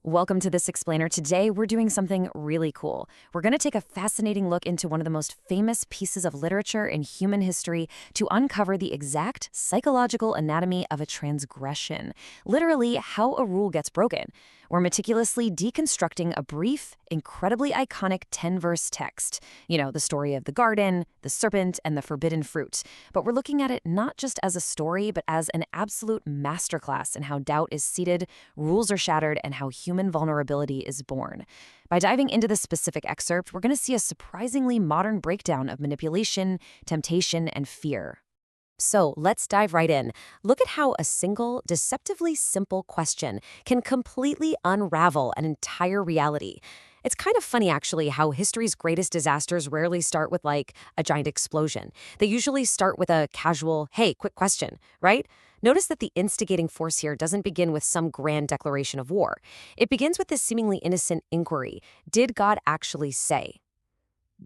Welcome to This Explainer. Today, we're doing something really cool. We're going to take a fascinating look into one of the most famous pieces of literature in human history to uncover the exact psychological anatomy of a transgression, literally how a rule gets broken. We're meticulously deconstructing a brief, incredibly iconic 10-verse text. You know, the story of the garden, the serpent, and the forbidden fruit. But we're looking at it not just as a story, but as an absolute masterclass in how doubt is seeded, rules are shattered, and how human vulnerability is born. By diving into this specific excerpt, we're going to see a surprisingly modern breakdown of manipulation, temptation, and fear. So let's dive right in. Look at how a single, deceptively simple question can completely unravel an entire reality. It's kind of funny, actually, how history's greatest disasters rarely start with, like, a giant explosion. They usually start with a casual, hey, quick question, right? Notice that the instigating force here doesn't begin with some grand declaration of war. It begins with this seemingly innocent inquiry. Did God actually say?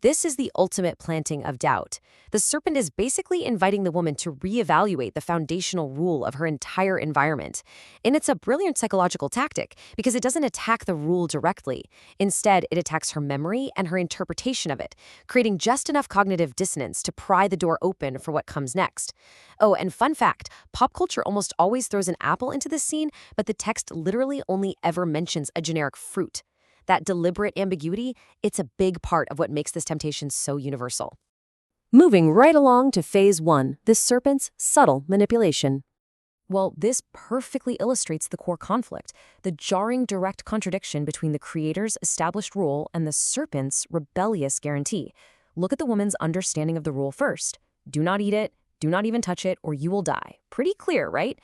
This is the ultimate planting of doubt. The serpent is basically inviting the woman to reevaluate the foundational rule of her entire environment. And it's a brilliant psychological tactic because it doesn't attack the rule directly. Instead, it attacks her memory and her interpretation of it, creating just enough cognitive dissonance to pry the door open for what comes next. Oh, and fun fact, pop culture almost always throws an apple into this scene, but the text literally only ever mentions a generic fruit. That deliberate ambiguity, it's a big part of what makes this temptation so universal. Moving right along to phase 1, the serpent's subtle manipulation. Well, this perfectly illustrates the core conflict, the jarring direct contradiction between the creator's established rule and the serpent's rebellious guarantee. Look at the woman's understanding of the rule first. Do not eat it, do not even touch it, or you will die. Pretty clear, right?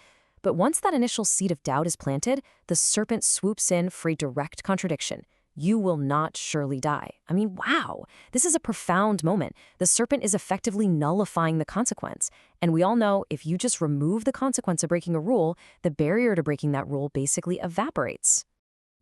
But once that initial seed of doubt is planted, the serpent swoops in for a direct contradiction. You will not surely die. I mean, wow, this is a profound moment. The serpent is effectively nullifying the consequence. And we all know if you just remove the consequence of breaking a rule, the barrier to breaking that rule basically evaporates.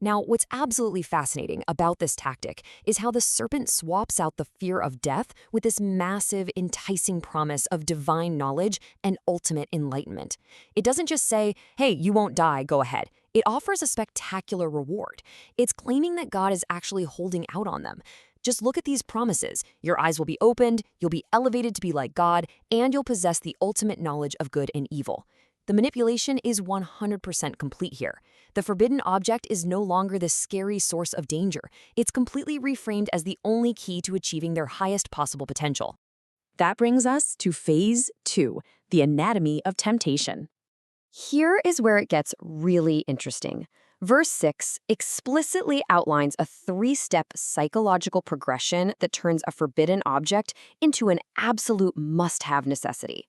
Now, what's absolutely fascinating about this tactic is how the serpent swaps out the fear of death with this massive, enticing promise of divine knowledge and ultimate enlightenment. It doesn't just say, hey, you won't die, go ahead. It offers a spectacular reward. It's claiming that God is actually holding out on them. Just look at these promises. Your eyes will be opened, you'll be elevated to be like God, and you'll possess the ultimate knowledge of good and evil. The manipulation is 100% complete here. The forbidden object is no longer the scary source of danger. It's completely reframed as the only key to achieving their highest possible potential. That brings us to phase 2, the anatomy of temptation. Here is where it gets really interesting. Verse 6 explicitly outlines a 3-step psychological progression that turns a forbidden object into an absolute must-have necessity.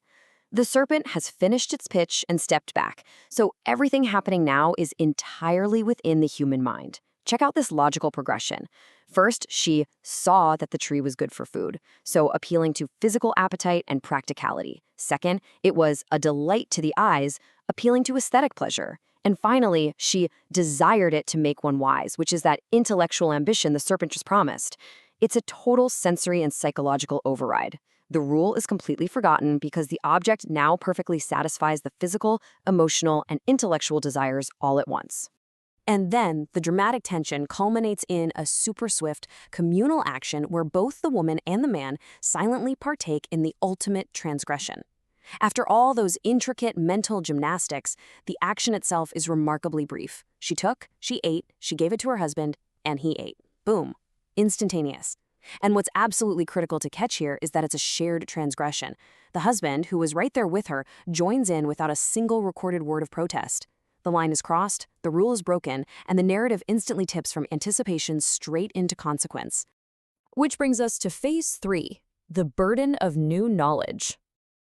The serpent has finished its pitch and stepped back, so everything happening now is entirely within the human mind. Check out this logical progression. First, she saw that the tree was good for food, so appealing to physical appetite and practicality. Second, it was a delight to the eyes, appealing to aesthetic pleasure. And finally, she desired it to make one wise, which is that intellectual ambition the serpent just promised. It's a total sensory and psychological override. The rule is completely forgotten because the object now perfectly satisfies the physical, emotional, and intellectual desires all at once. And then the dramatic tension culminates in a super swift communal action where both the woman and the man silently partake in the ultimate transgression. After all those intricate mental gymnastics, the action itself is remarkably brief. She took, she ate, she gave it to her husband, and he ate. Boom. Instantaneous. And what's absolutely critical to catch here is that it's a shared transgression. The husband, who was right there with her, joins in without a single recorded word of protest. The line is crossed, the rule is broken, and the narrative instantly tips from anticipation straight into consequence. Which brings us to phase 3, the burden of new knowledge.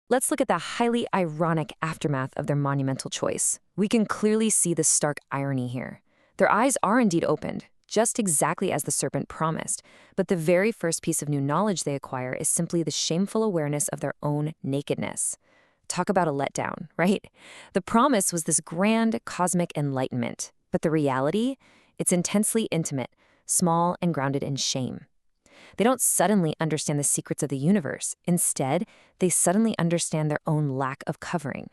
Let's look at the highly ironic aftermath of their monumental choice. We can clearly see the stark irony here. Their eyes are indeed opened, just exactly as the serpent promised, but the very first piece of new knowledge they acquire is simply the shameful awareness of their own nakedness. Talk about a letdown, right? The promise was this grand cosmic enlightenment, but the reality, it's intensely intimate, small, and grounded in shame. They don't suddenly understand the secrets of the universe. Instead, they suddenly understand their own lack of covering.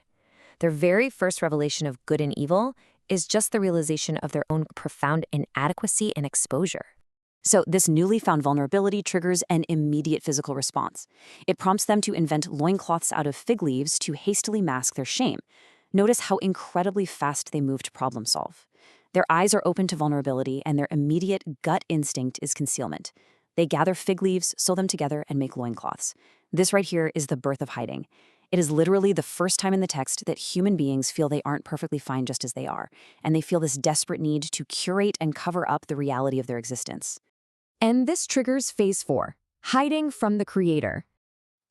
Their very first revelation of good and evil, is just the realization of their own profound inadequacy and exposure. So, this newly found vulnerability triggers an immediate physical response. It prompts them to invent loincloths out of fig leaves to hastily mask their shame. Notice how incredibly fast they move to problem solve. Their eyes are open to vulnerability, and their immediate gut instinct is concealment. They gather fig leaves, sew them together, and make loincloths. This right here is the birth of hiding. It is literally the first time in the text that human beings feel they aren't perfectly fine just as they are, and they feel this desperate need to curate and cover up the reality of their existence. And this triggers phase 4, hiding from the creator.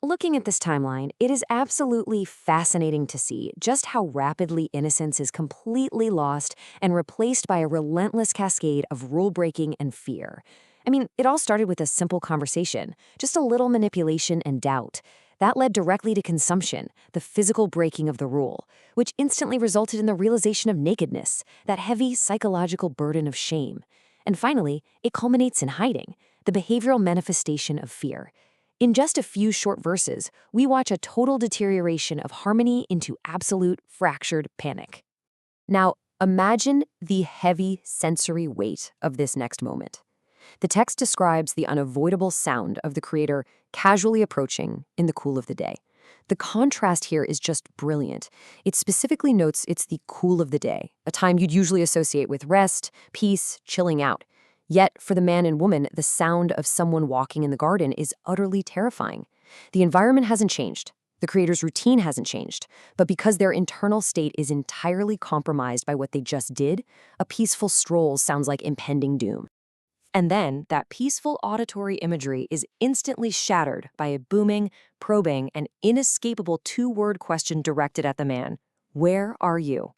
Looking at this timeline, it is absolutely fascinating to see just how rapidly innocence is completely lost and replaced by a relentless cascade of rule-breaking and fear. I mean, it all started with a simple conversation, just a little manipulation and doubt. That led directly to consumption, the physical breaking of the rule, which instantly resulted in the realization of nakedness, that heavy psychological burden of shame. And finally, it culminates in hiding, the behavioral manifestation of fear. In just a few short verses, we watch a total deterioration of harmony into absolute fractured panic. Now, imagine the heavy sensory weight of this next moment. The text describes the unavoidable sound of the creator casually approaching in the cool of the day. The contrast here is just brilliant. It specifically notes it's the cool of the day, a time you'd usually associate with rest, peace, chilling out. Yet, for the man and woman, the sound of someone walking in the garden is utterly terrifying. The environment hasn't changed. The creator's routine hasn't changed. But because their internal state is entirely compromised by what they just did, a peaceful stroll sounds like impending doom. And then, that peaceful auditory imagery is instantly shattered by a booming, probing, and inescapable two-word question directed at the man. Where are you?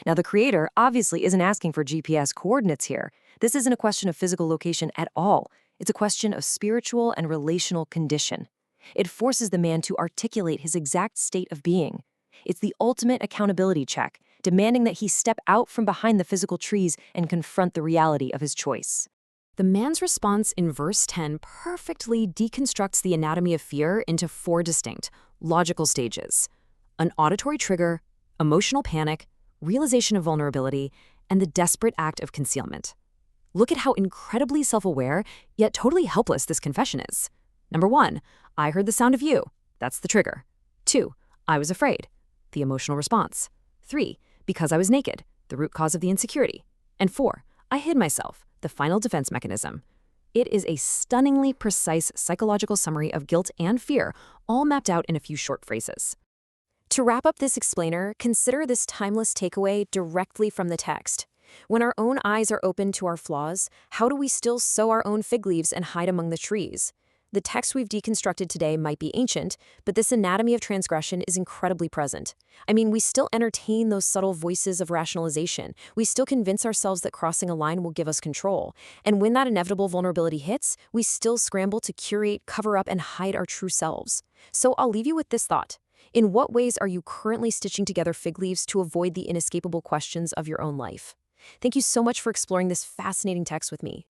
Now, the creator obviously isn't asking for GPS coordinates here. This isn't a question of physical location at all. It's a question of spiritual and relational condition. It forces the man to articulate his exact state of being. It's the ultimate accountability check, demanding that he step out from behind the physical trees and confront the reality of his choice. The man's response in verse 10 perfectly deconstructs the anatomy of fear into 4 distinct, logical stages: an auditory trigger, emotional panic, realization of vulnerability, and the desperate act of concealment. Look at how incredibly self-aware, yet totally helpless this confession is. Number 1, I heard the sound of you. That's the trigger. 2, I was afraid. The emotional response. 3, because I was naked. The root cause of the insecurity. And 4, I hid myself. The final defense mechanism. It is a stunningly precise psychological summary of guilt and fear, all mapped out in a few short phrases. To wrap up this explainer, consider this timeless takeaway directly from the text. When our own eyes are open to our flaws, how do we still sow our own fig leaves and hide among the trees? The text we've deconstructed today might be ancient, but this anatomy of transgression is incredibly present. I mean, we still entertain those subtle voices of rationalization. We still convince ourselves that crossing a line will give us control. And when that inevitable vulnerability hits, we still scramble to curate, cover up, and hide our true selves. So I'll leave you with this thought. In what ways are you currently stitching together fig leaves to avoid the inescapable questions of your own life? Thank you so much for exploring this fascinating text with me.